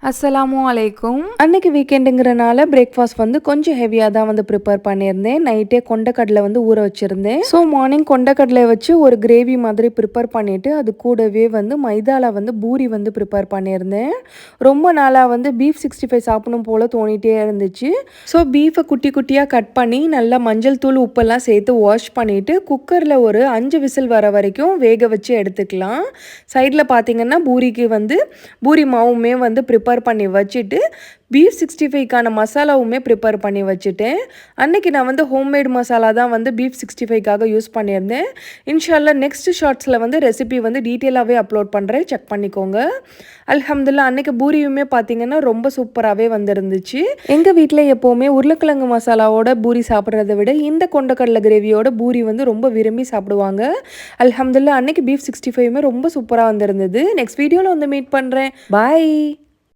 அஸ்ஸலாமு அலைக்கும். அன்னைக்கு வீக்கெண்டுங்கிறனால பிரேக்ஃபாஸ்ட் வந்து கொஞ்சம் ஹெவியாக தான் வந்து ப்ரிப்பேர் பண்ணியிருந்தேன். நைட்டே கொண்டக்கடலை வந்து ஊற வச்சுருந்தேன். ஸோ மார்னிங் கொண்டக்கடலை வச்சு ஒரு கிரேவி மாதிரி ப்ரிப்பேர் பண்ணிவிட்டு அது கூடவே வந்து மைதாவில் வந்து பூரி வந்து ப்ரிப்பேர் பண்ணியிருந்தேன். ரொம்ப நாளாக வந்து பீஃப் 65 சாப்பிடணும் போல் தோணிகிட்டே இருந்துச்சு. ஸோ பீஃபை குட்டி குட்டியாக கட் பண்ணி நல்லா மஞ்சள் தூள் உப்பெல்லாம் சேர்த்து வாஷ் பண்ணிவிட்டு குக்கரில் ஒரு 5 விசில் வர வரைக்கும் வேக வச்சு எடுத்துக்கலாம். சைடில் பார்த்திங்கன்னா பூரிக்கு வந்து பூரி மாவுமே வந்து ப்ரிப்பேர் பண்ணி வச்சுட்டு பீஃப் 65க்கான மசாலாவுமே ப்ரிப்பேர் பண்ணி வச்சுட்டேன். அன்றைக்கி நான் வந்து ஹோம்மேட் மசாலா தான் வந்து பீஃப் 65க்காக யூஸ் பண்ணியிருந்தேன். இன்ஷால்லா நெக்ஸ்ட் ஷார்ட்ஸில் வந்து ரெசிபி வந்து டீட்டெயிலாகவே அப்லோட் பண்ணுறேன், செக் பண்ணிக்கோங்க. அல்ஹம்துலில்லாஹ் அன்றைக்கி பூரியுமே பார்த்திங்கன்னா ரொம்ப சூப்பராகவே வந்துருந்துச்சு. எங்கள் வீட்டில் எப்போவுமே உருளைக்கிழங்கு மசாலாவோட பூரி சாப்பிட்றத விட இந்த கொண்டக்கடலை கிரேவியோட பூரி வந்து ரொம்ப விரும்பி சாப்பிடுவாங்க. அல்ஹம்துலில்லாஹ் அன்றைக்கி பீஃப் 65மே ரொம்ப சூப்பராக வந்திருந்தது. நெக்ஸ்ட் வீடியோவில் வந்து மீட் பண்ணுறேன். பாய்.